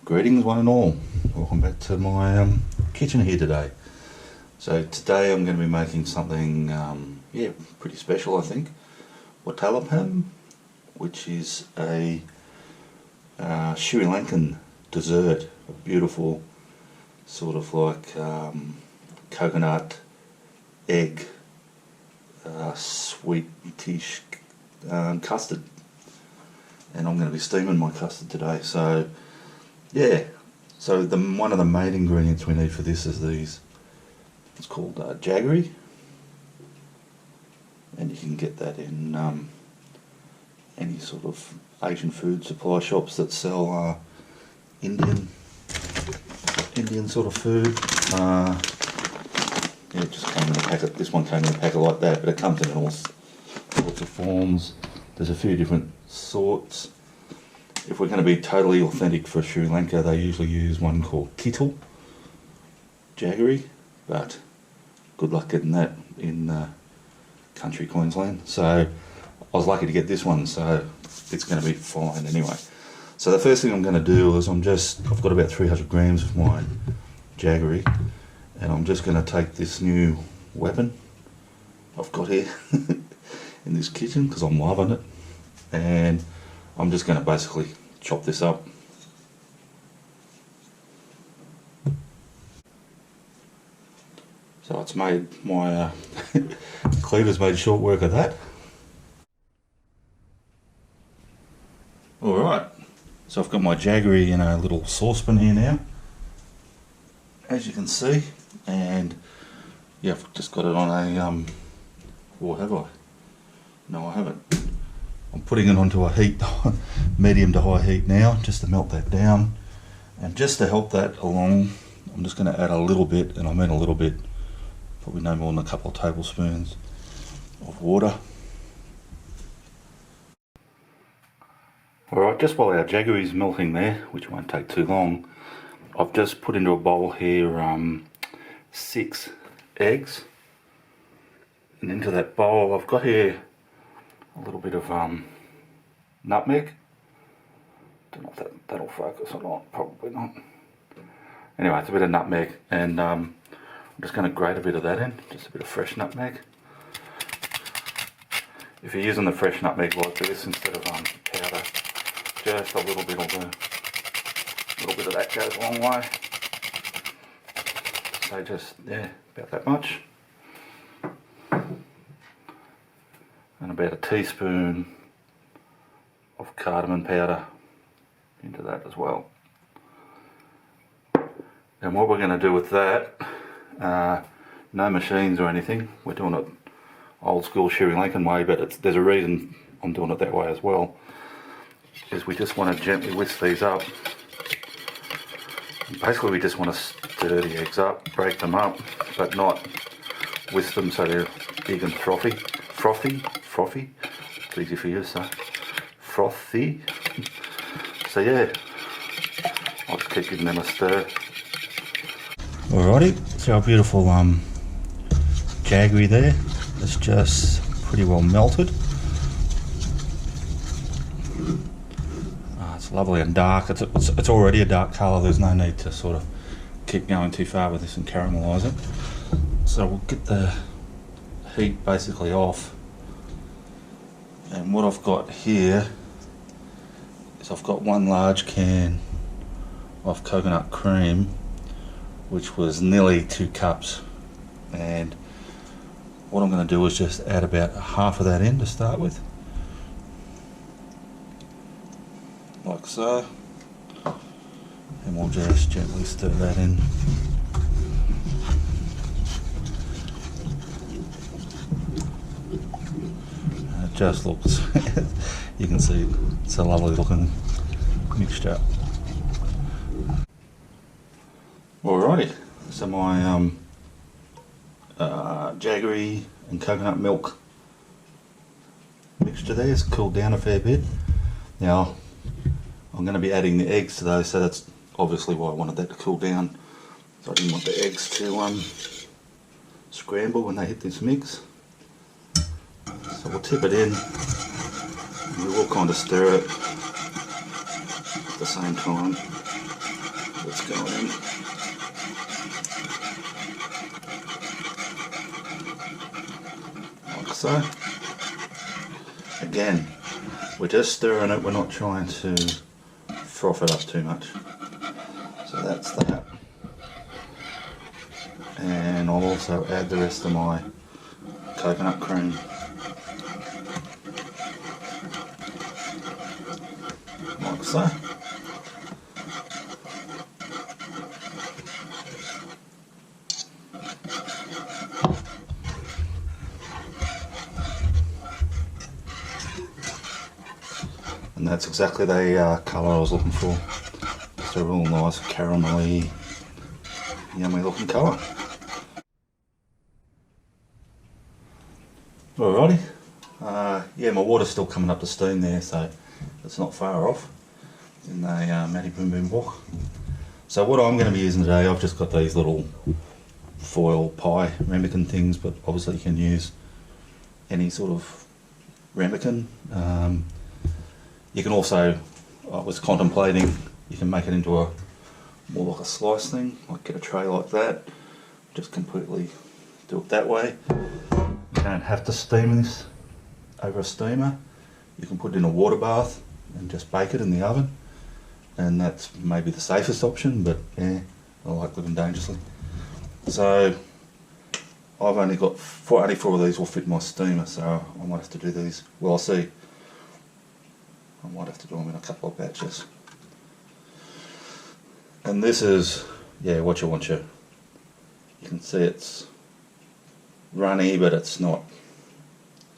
Greetings one and all, welcome back to my kitchen here today. So today I'm going to be making something pretty special I think. Watalappam, which is a Sri Lankan dessert, a beautiful sort of like coconut, egg, sweetish custard. And I'm going to be steaming my custard today. So yeah, so one of the main ingredients we need for this is these. It's called jaggery, and you can get that in any sort of Asian food supply shops that sell Indian sort of food. Yeah, it just came in a packet. This one came in a packet like that, but it comes in all sorts of forms. There's a few different sorts. If we're going to be totally authentic for Sri Lanka, they usually use one called kittle jaggery, but good luck getting that in country Queensland. So I was lucky to get this one, so it's going to be fine anyway. So the first thing I'm going to do is I've got about 300 grams of my jaggery, and I'm just going to take this new weapon I've got here in this kitchen because I'm loving it, and I'm just going to basically chop this up. So it's made, my cleaver's made short work of that. Alright, so I've got my jaggery in a little saucepan here now, as you can see, and yeah, I've just got it on a, or have I? No, I haven't. I'm putting it onto a heat, medium to high heat now, just to melt that down. And just to help that along, I'm just going to add a little bit, and I mean a little bit, probably no more than a couple of tablespoons of water. Alright, just while our jaggery is melting there, which won't take too long, I've just put into a bowl here 6 eggs. And into that bowl I've got here a little bit of nutmeg. Don't know if that'll focus or not, probably not. Anyway, it's a bit of nutmeg, and I'm just going to grate a bit of that in, just a bit of fresh nutmeg. If you're using the fresh nutmeg like this instead of powder, just a little bit will do. A little bit of that goes a long way. So just, yeah, about that much. And about a teaspoon of cardamom powder into that as well. And what we're going to do with that, no machines or anything, we're doing it old school Sri Lankan way, but there's a reason I'm doing it that way as well, is we just want to gently whisk these up. Basically we just want to stir the eggs up, break them up, but not whisk them so they're big and frothy, it's easy for you to say, frothy. So yeah, I'll just keep giving them a stir. Alrighty, so our beautiful jaggery there, it's just pretty well melted. It's lovely and dark, it's already a dark colour, there's no need to sort of keep going too far with this and caramelise it. So we'll get the heat basically off. And what I've got here is I've got 1 large can of coconut cream, which was nearly 2 cups. And what I'm going to do is just add about half of that in to start with. Like so. And we'll just gently stir that in. Just looks, you can see it's a lovely looking mixture. Alrighty, so my jaggery and coconut milk mixture there has cooled down a fair bit. Now I'm going to be adding the eggs to those, so that's obviously why I wanted that to cool down. So I didn't want the eggs to scramble when they hit this mix. So we'll tip it in, and we will kind of stir it at the same time. what's going in. Like so. Again, we're just stirring it, we're not trying to froth it up too much. So that's that. And I'll also add the rest of my coconut cream. Like so. And that's exactly the colour I was looking for. Just a real nice caramelly, yummy looking colour. Alrighty, yeah, my water's still coming up to steam there, so it's not far off in the Matty Boom Boom Wok. So what I'm going to be using today, I've just got these little foil pie ramekin things, but obviously you can use any sort of ramekin. You can also, I was contemplating, you can make it into a more like a slice thing, like get a tray like that, just completely do it that way. You don't have to steam this over a steamer. You can put it in a water bath and just bake it in the oven, and that's maybe the safest option, but yeah, I like living dangerously. So I've only got only 4 of these will fit in my steamer, so I might have to do these. Well, I'll see. I might have to do them in a couple of batches. And this is, yeah, what you want. You can see it's runny, but it's not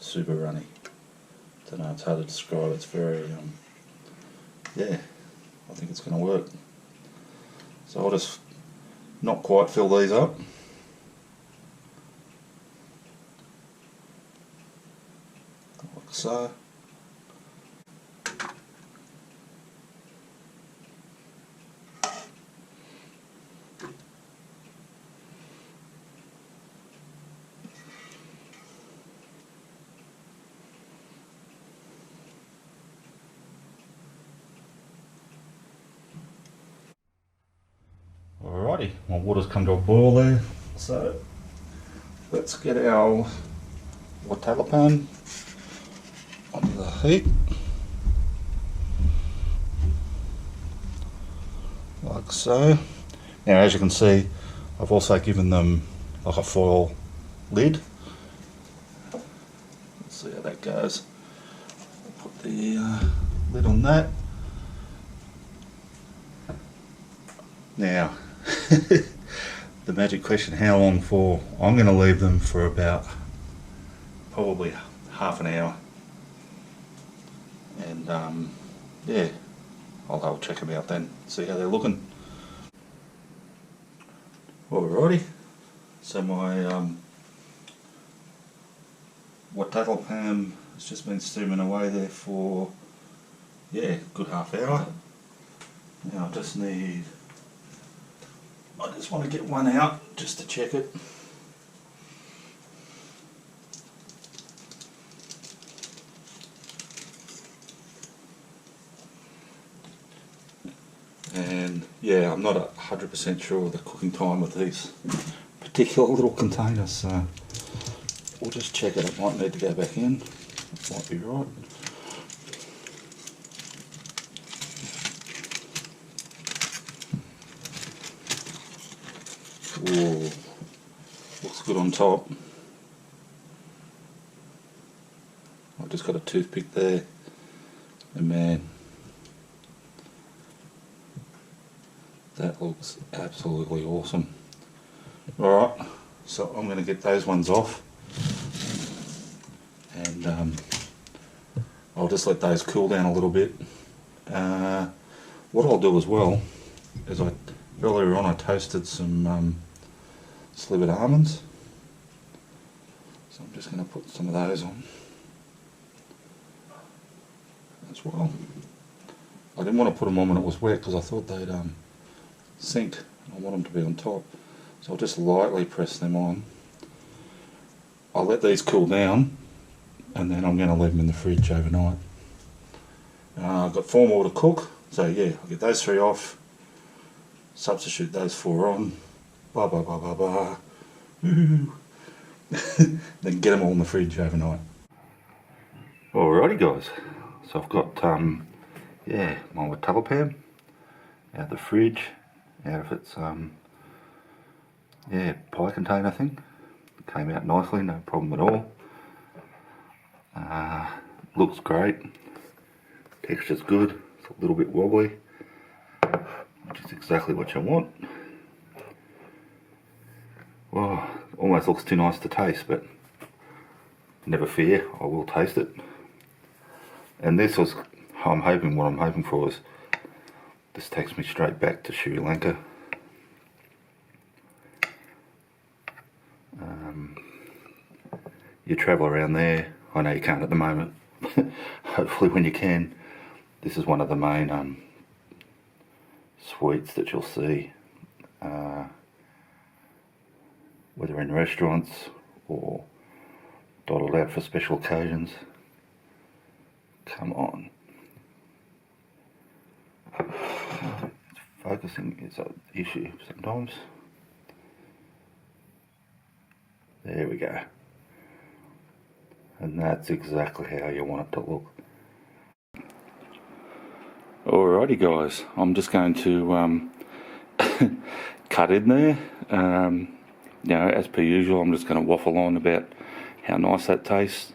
super runny. I don't know, it's hard to describe. It's very, yeah, I think it's going to work. So I'll just not quite fill these up. Like so. Alrighty, my water's come to a boil there, so let's get our Watalappam onto the heat, like so. Now as you can see, I've also given them like a foil lid. Let's see how that goes. I'll put the lid on that. Now, the magic question, how long for? I'm going to leave them for about probably half an hour, and yeah, I'll check them out then, see how they're looking. Alrighty, so my Watalappam has just been steaming away there for, yeah, a good half hour. Now I just want to get one out just to check it. And yeah, I'm not 100% sure of the cooking time with these particular little containers, so we'll just check it. It might need to go back in. It might be right. Ooh, looks good on top. I've just got a toothpick there, and man, that looks absolutely awesome. Alright, so I'm going to get those ones off, and I'll just let those cool down a little bit. What I'll do as well is earlier on I toasted some slivered almonds, so I'm just going to put some of those on as well. I didn't want to put them on when it was wet because I thought they'd sink. I want them to be on top, so I'll just lightly press them on. I'll let these cool down, and then I'm going to leave them in the fridge overnight. I've got 4 more to cook, so yeah, I'll get those 3 off, substitute those 4 on, blah blah blah blah blah, then get them all in the fridge overnight. Alrighty guys, so I've got yeah, my Watalappam out of the fridge, out of its yeah, pie container thing. Came out nicely, no problem at all. Looks great, texture's good, it's a little bit wobbly, which is exactly what you want. Well, almost looks too nice to taste, but never fear, I will taste it. And this was, what I'm hoping for is, this takes me straight back to Sri Lanka. You travel around there, I know you can't at the moment, hopefully when you can, this is one of the main sweets that you'll see, whether in restaurants or dotted out for special occasions. Come on. Focusing is an issue sometimes. There we go. And that's exactly how you want it to look. Alrighty guys, I'm just going to cut in there. You know, as per usual, I'm just going to waffle on about how nice that tastes.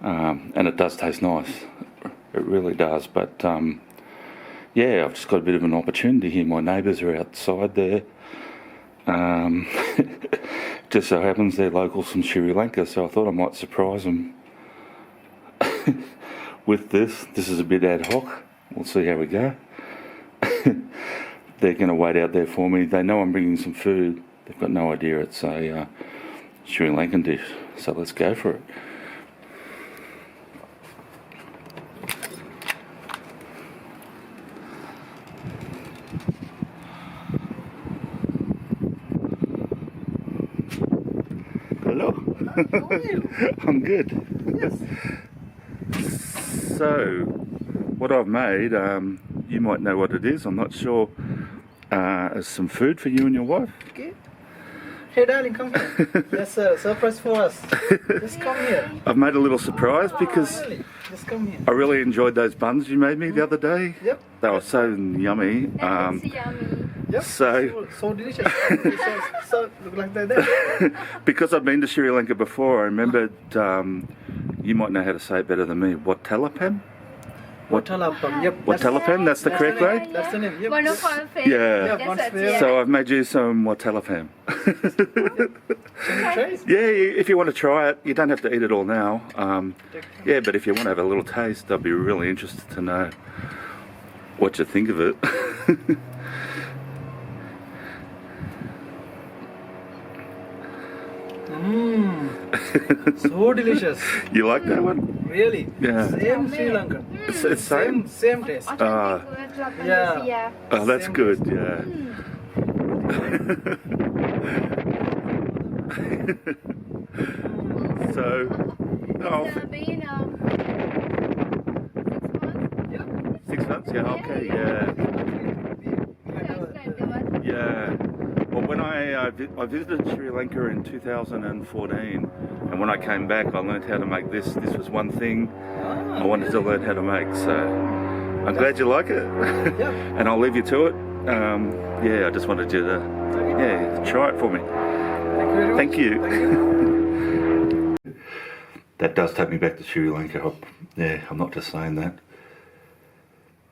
And it does taste nice. It really does. But yeah, I've just got a bit of an opportunity here. My neighbours are outside there. Just so happens they're locals from Sri Lanka, so I thought I might surprise them with this. This is a bit ad hoc. We'll see how we go. They're going to wait out there for me. They know I'm bringing some food. They've got no idea it's a Sri Lankan dish. So let's go for it. Hello. How are you? I'm good. Yes. So, what I've made, you might know what it is, I'm not sure. It's some food for you and your wife. Okay. Hey darling, come here. Yes sir, surprise for us. Just come here. I've made a little surprise because Really? Just come here. I really enjoyed those buns you made me the other day. Yep. They were so yummy. It's yummy. Yep. So delicious. so look like that. Because I've been to Sri Lanka before, I remembered, you might know how to say it better than me, Watalappam? Watalappam. Yep. Watalappam, that's the correct way? That's the name. Yep. One of our favorites. Yeah. Yeah, one's favorite. Yeah. So I've made you some Watalappam. Can you try it? Yeah, if you want to try it, you don't have to eat it all now. Yeah, but if you want to have a little taste, I'd be really interested to know what you think of it. So delicious. You like that one? Really? Yeah. Same Sri Lankan. It's same? Same taste. Yeah. Oh, that's Same good, taste. yeah. So, oh, It's been 6 months. 6 months? Yeah, okay, yeah. Yeah. Well, when I visited Sri Lanka in 2014, and when I came back, I learned how to make this. This was one thing I wanted to learn how to make. So I'm glad you like it, Yep. and I'll leave you to it. Yeah, I just wanted you to, yeah, try it for me. Thank you very much. Thank you. That does take me back to Sri Lanka. Yeah, I'm not just saying that.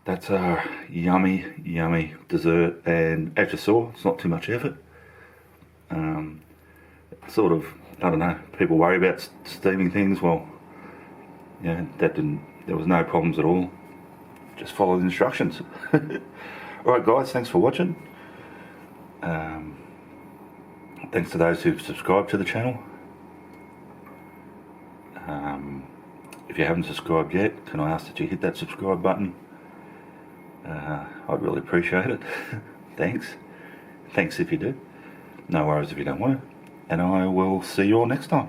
That's a yummy, yummy dessert, and as you saw, it's not too much effort. Sort of, I don't know, people worry about steaming things. Well, yeah, there was no problems at all. Just follow the instructions. Alright guys, thanks for watching. Thanks to those who've subscribed to the channel. If you haven't subscribed yet, can I ask that you hit that subscribe button? I'd really appreciate it. Thanks. Thanks if you do. No worries if you don't want to. And I will see you all next time.